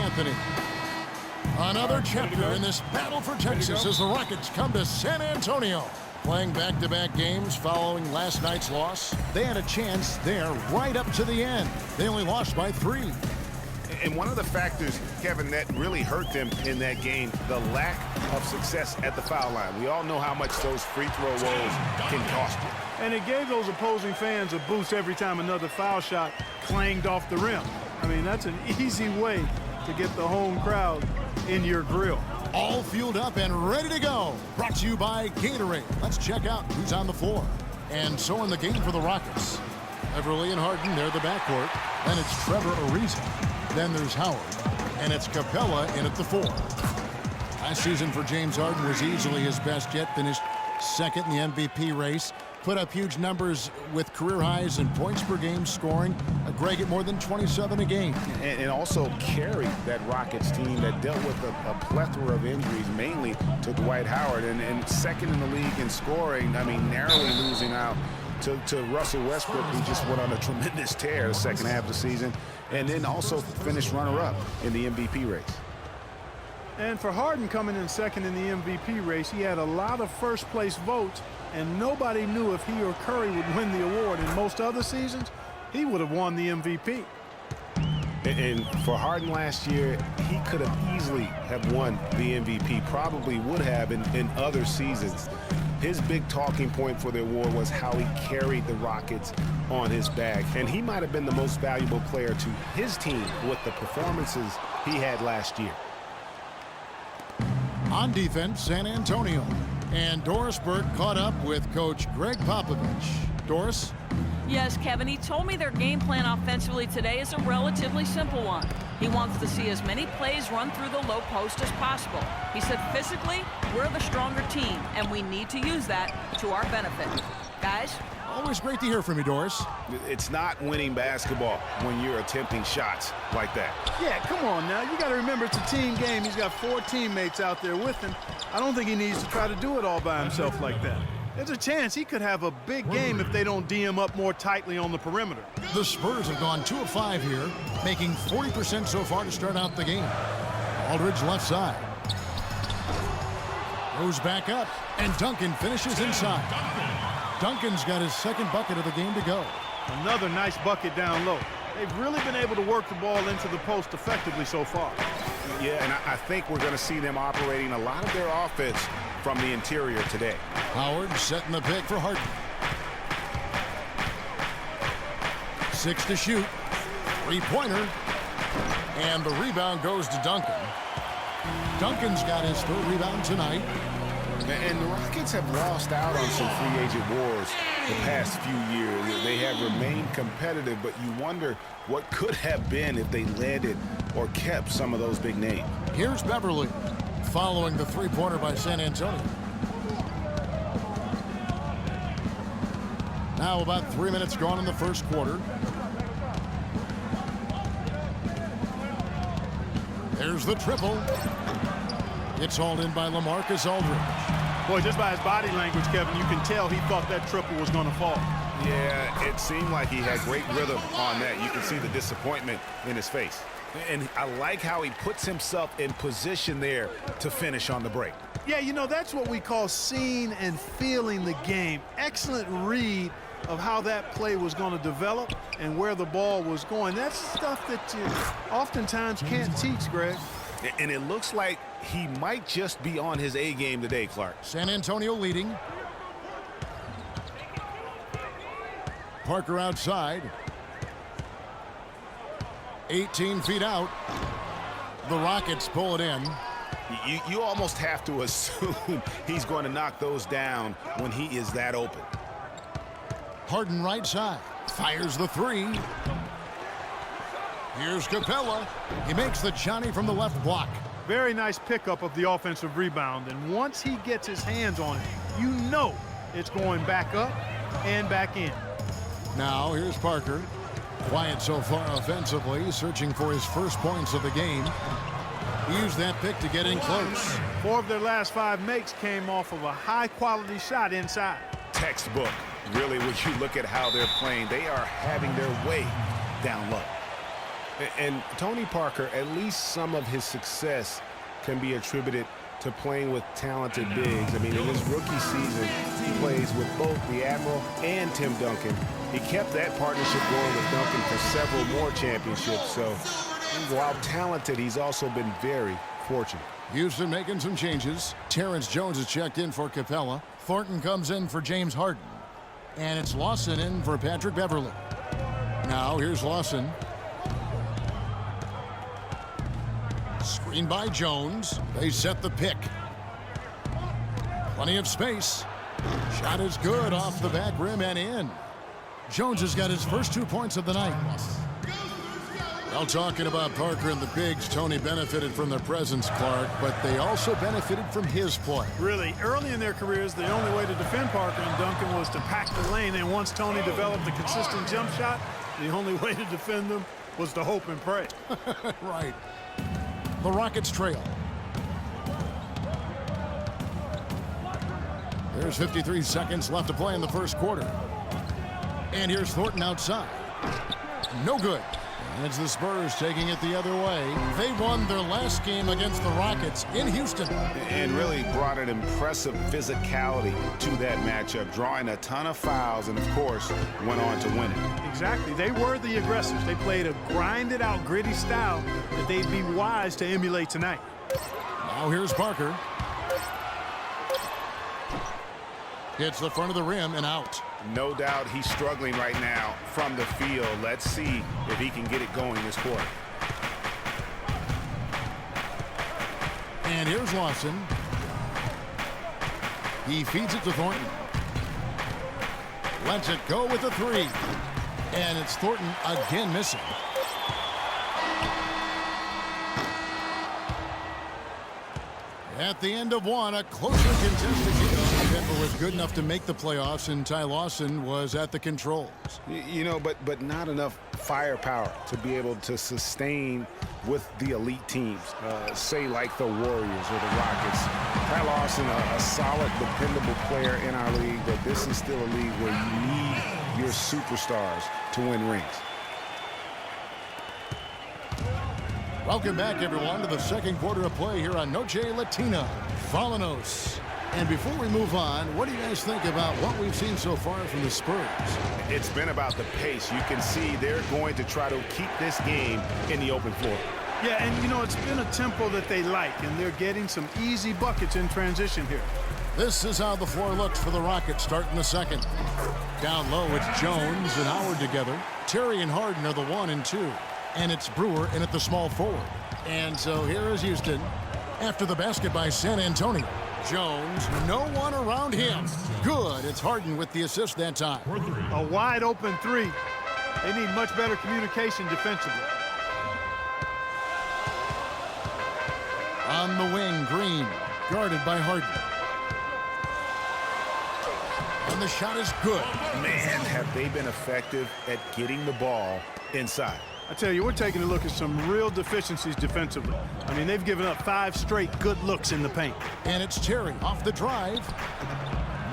Anthony. Another chapter in this battle for Texas as the Rockets come to San Antonio. Playing back-to-back games following last night's loss, they had a chance there right up to the end. They only lost by 3. And one of the factors, Kevin, that really hurt them in that game, the lack of success at the foul line. We all know how much those free throw woes can cost you. And it gave those opposing fans a boost every time another foul shot clanged off the rim. I mean, that's an easy way to get the home crowd in your grill. All fueled up and ready to go. Brought to you by Gatorade. Let's check out who's on the floor. And so in the game for the Rockets, Everly and Harden, they're the backcourt. Then it's Trevor Ariza. Then there's Howard. And it's Capella in at the 4. Last season for James Harden was easily his best yet. Finished second in the MVP race. Put up huge numbers with career highs in points per game, scoring. Greg at more than 27 a game. And also carried that Rockets team that dealt with a plethora of injuries, mainly to Dwight Howard. And second in the league in scoring, I mean, narrowly losing out to Russell Westbrook, who just went on a tremendous tear the second half of the season. And then also finished runner-up in the MVP race. And for Harden coming in second in the MVP race, he had a lot of first-place votes, and nobody knew if he or Curry would win the award. In most other seasons, he would have won the MVP. And for Harden last year, he could have easily have won the MVP, probably would have in other seasons. His big talking point for the award was how he carried the Rockets on his back. And he might have been the most valuable player to his team with the performances he had last year. On defense, San Antonio. And Doris Burke caught up with Coach Greg Popovich. Doris? Yes, Kevin, he told me their game plan offensively today is a relatively simple one. He wants to see as many plays run through the low post as possible. He said physically, we're the stronger team, and we need to use that to our benefit. Guys? Always great to hear from you, Doris. It's not winning basketball when you're attempting shots like that. Yeah, come on now. You got to remember it's a team game. He's got 4 teammates out there with him. I don't think he needs to try to do it all by himself like that. There's a chance he could have a big game if they don't D him up more tightly on the perimeter. The Spurs have gone 2 of 5 here, making 40% so far to start out the game. Aldridge left side. Goes back up, and Duncan finishes inside. Duncan's got his second bucket of the game to go. Another nice bucket down low. They've really been able to work the ball into the post effectively so far. Yeah, and I think we're going to see them operating a lot of their offense from the interior today. Howard setting the pick for Harden. 6 to shoot. 3-pointer. And the rebound goes to Duncan. Duncan's got his 3rd rebound tonight. And the Rockets have lost out on some free agent wars the past few years. They have remained competitive, but you wonder what could have been if they landed or kept some of those big names. Here's Beverly following the 3-pointer by San Antonio. Now about 3 minutes gone in the first quarter. There's the triple. It's hauled in by LaMarcus Aldridge. Boy, just by his body language, Kevin, you can tell he thought that triple was going to fall. Yeah, it seemed like he had great rhythm on that. You can see the disappointment in his face. And I like how he puts himself in position there to finish on the break. Yeah, you know, that's what we call seeing and feeling the game. Excellent read of how that play was going to develop and where the ball was going. That's stuff that you oftentimes can't teach, Greg. And it looks like he might just be on his A game today, Clark. San Antonio leading. Parker outside. 18 feet out. The Rockets pull it in. You almost have to assume he's going to knock those down when he is that open. Harden right side. Fires the 3. Here's Capella. He makes the Johnny from the left block. Very nice pickup of the offensive rebound. And once he gets his hands on it, you know it's going back up and back in. Now here's Parker. Quiet so far offensively, searching for his first points of the game. He used that pick to get in close. 4 of their last 5 makes came off of a high-quality shot inside. Textbook. Really, when you look at how they're playing, they are having their way down low. And Tony Parker, at least some of his success can be attributed to playing with talented bigs. I mean, in his rookie season, he plays with both the Admiral and Tim Duncan. He kept that partnership going with Duncan for several more championships. So while talented, he's also been very fortunate. Houston making some changes. Terrence Jones is checked in for Capella. Thornton comes in for James Harden. And it's Lawson in for Patrick Beverley. Now here's Lawson. Screen by Jones. They set the pick. Plenty of space. Shot is good off the back rim and in. Jones has got his first 2 points of the night. Well, talking about Parker and the bigs, Tony benefited from their presence, Clark, but they also benefited from his play. Really, early in their careers, the only way to defend Parker and Duncan was to pack the lane, and once Tony developed a consistent jump shot, the only way to defend them was to hope and pray. Right. The Rockets trail. There's 53 seconds left to play in the first quarter. And here's Thornton outside. No good. And it's the Spurs taking it the other way. They won their last game against the Rockets in Houston. And really brought an impressive physicality to that matchup, drawing a ton of fouls and, of course, went on to win it. Exactly. They were the aggressors. They played a grinded-out, gritty style that they'd be wise to emulate tonight. Now here's Parker. Hits the front of the rim and out. No doubt he's struggling right now from the field. Let's see if he can get it going this quarter. And here's Lawson. He feeds it to Thornton. Lets it go with a three. And it's Thornton again missing. At the end of one, a closer contested game. Denver was good enough to make the playoffs, and Ty Lawson was at the controls. You know, but not enough firepower to be able to sustain with the elite teams, say like the Warriors or the Rockets. Ty Lawson, a solid, dependable player in our league, but this is still a league where you need your superstars to win rings. Welcome back, everyone, to the second quarter of play here on Noche Latina. Falanos. And before we move on, what do you guys think about what we've seen so far from the Spurs? It's been about the pace. You can see they're going to try to keep this game in the open floor. Yeah, and, you know, it's been a tempo that they like, and they're getting some easy buckets in transition here. This is how the floor looks for the Rockets starting the second. Down low, it's Jones and Howard together. Terry and Harden are the 1 and 2. And it's Brewer in at the small forward. And so here is Houston after the basket by San Antonio. Jones, no one around him. Good. It's Harden with the assist that time. A wide open three. They need much better communication defensively. On the wing, Green, guarded by Harden. And the shot is good. Man, have they been effective at getting the ball inside. I tell you, we're taking a look at some real deficiencies defensively. I mean, they've given up 5 straight good looks in the paint. And it's Terry off the drive.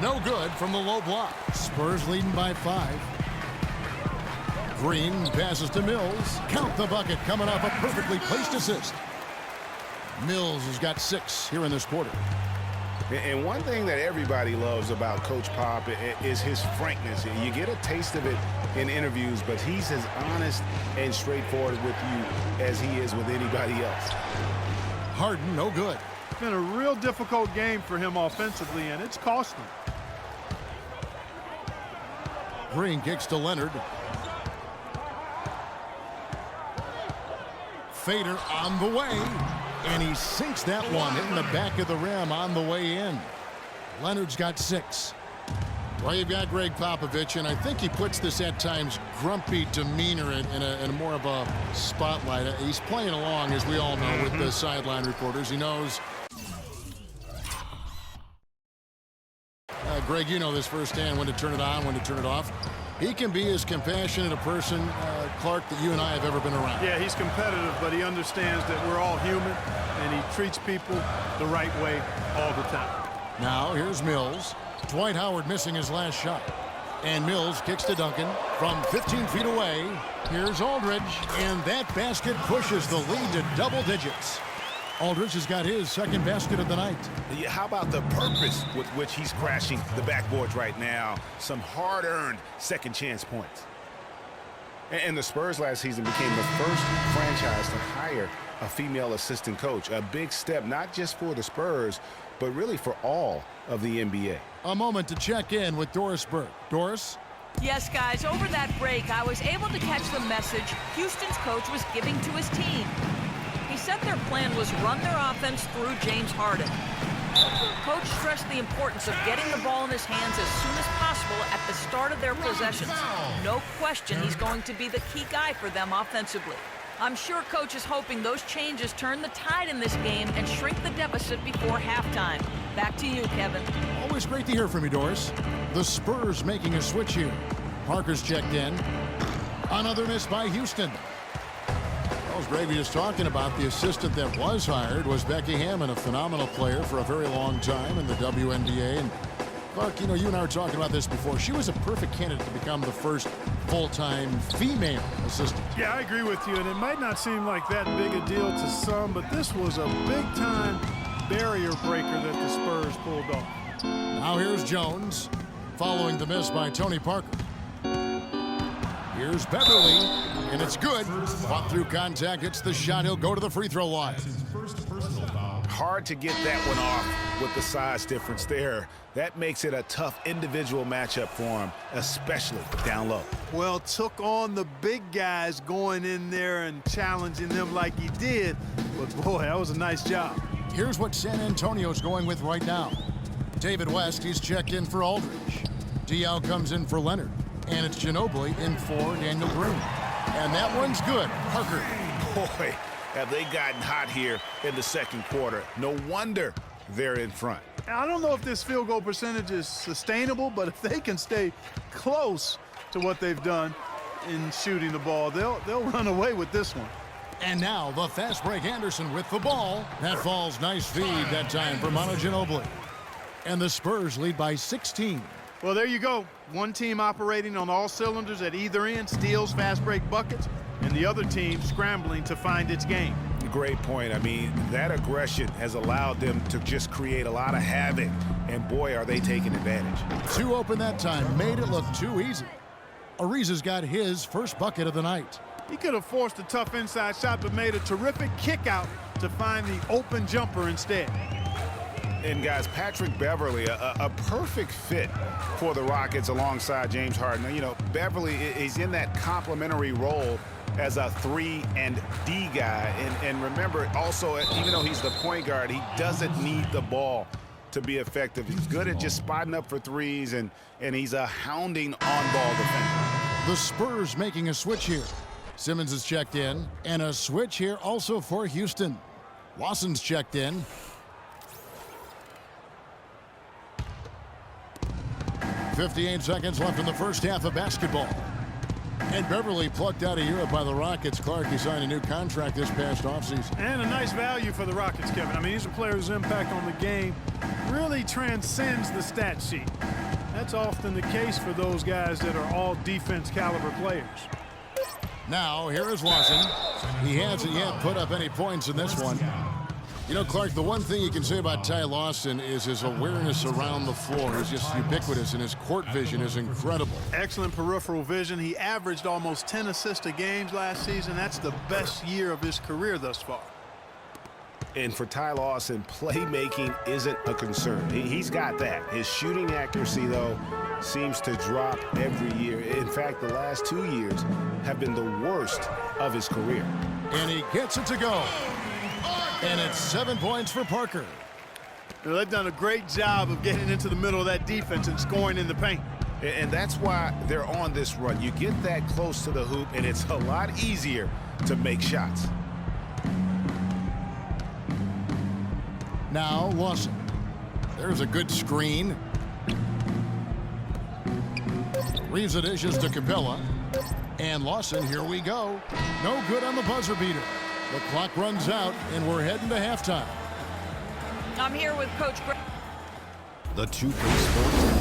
No good from the low block. Spurs leading by 5. Green passes to Mills. Count the bucket coming off a perfectly placed assist. Mills has got 6 here in this quarter. And one thing that everybody loves about Coach Pop is his frankness. You get a taste of it in interviews, but he's as honest and straightforward with you as he is with anybody else. Harden, no good. It's been a real difficult game for him offensively, and it's cost him. Green kicks to Leonard. Fader on the way. And he sinks that one, hitting the back of the rim on the way in. Leonard's got 6. Well, you've got Greg Popovich, and I think he puts this at times grumpy demeanor in a more of a spotlight. He's playing along, as we all know, with the sideline reporters. He knows. Greg, you know this firsthand, when to turn it on, when to turn it off. He can be as compassionate a person, Clark, that you and I have ever been around. Yeah, he's competitive, but he understands that we're all human, and he treats people the right way all the time. Now, here's Mills. Dwight Howard missing his last shot. And Mills kicks to Duncan from 15 feet away. Here's Aldridge, and that basket pushes the lead to double digits. Aldridge has got his second basket of the night. Yeah, how about the purpose with which he's crashing the backboards right now? Some hard-earned second chance points. And the Spurs last season became the first franchise to hire a female assistant coach. A big step, not just for the Spurs, but really for all of the NBA. A moment to check in with Doris Burke. Doris? Yes, guys, over that break, I was able to catch the message Houston's coach was giving to his team. He said their plan was run their offense through James Harden. Coach stressed the importance of getting the ball in his hands as soon as possible at the start of their possessions. No question he's going to be the key guy for them offensively. I'm sure Coach is hoping those changes turn the tide in this game and shrink the deficit before halftime. Back to you, Kevin. Always great to hear from you, Doris. The Spurs making a switch here. Parker's checked in. Another miss by Houston. As Gravy is talking about, the assistant that was hired was Becky Hammond, a phenomenal player for a very long time in the WNBA. And Clark, you know, you and I were talking about this before. She was a perfect candidate to become the first full-time female assistant. Yeah, I agree with you, and it might not seem like that big a deal to some, but this was a big-time barrier breaker that the Spurs pulled off. Now here's Jones, following the miss by Tony Parker. Here's Beverly, and it's good. Fought through contact, hits the shot. He'll go to the free throw line. Hard to get that one off with the size difference there. That makes it a tough individual matchup for him, especially down low. Well, took on the big guys going in there and challenging them like he did. But, boy, that was a nice job. Here's what San Antonio's going with right now. David West, he's checked in for Aldridge. Diaw comes in for Leonard. And it's Ginobili in for Daniel Green. And that one's good. Parker. Boy, have they gotten hot here in the second quarter. No wonder they're in front. I don't know if this field goal percentage is sustainable, but if they can stay close to what they've done in shooting the ball, they'll run away with this one. And now the fast break Anderson with the ball. That falls. Nice feed that time for Manu Ginobili. And the Spurs lead by 16. Well, there you go. One team operating on all cylinders at either end, steals, fast break buckets, and the other team scrambling to find its game. Great point. I mean, that aggression has allowed them to just create a lot of havoc, and boy, are they taking advantage. Two open that time, made it look too easy. Ariza's got his first bucket of the night. He could have forced a tough inside shot, but made a terrific kick out to find the open jumper instead. And guys, Patrick Beverly, a perfect fit for the Rockets alongside James Harden. Now, you know, Beverly is in that complementary role as a 3 and D guy. And remember, also, even though he's the point guard, he doesn't need the ball to be effective. He's good at just spotting up for threes, and he's a hounding on-ball defender. The Spurs making a switch here. Simmons is checked in, and a switch here also for Houston. Wasson's checked in. 58 seconds left in the first half of basketball. And Beverly plucked out of Europe by the Rockets. Clark, he signed a new contract this past offseason. And a nice value for the Rockets, Kevin. I mean, he's a player whose impact on the game really transcends the stat sheet. That's often the case for those guys that are all defense caliber players. Now, here is Lawson. He hasn't yet put up any points in this one. You know, Clark, the one thing you can say about Ty Lawson is his awareness around the floor is just ubiquitous, and his court vision is incredible. Excellent peripheral vision. He averaged almost 10 assists a game last season. That's the best year of his career thus far. And for Ty Lawson, playmaking isn't a concern. He's got that. His shooting accuracy, though, seems to drop every year. In fact, the last 2 years have been the worst of his career. And he gets it to go. And it's 7 points for Parker. They've done a great job of getting into the middle of that defense and scoring in the paint. And that's why they're on this run. You get that close to the hoop, and it's a lot easier to make shots. Now Lawson. There's a good screen. Reeves it dishes to Capella. And Lawson, here we go. No good on the buzzer beater. The clock runs out, and we're heading to halftime. I'm here with Coach Greg. The 2K Sports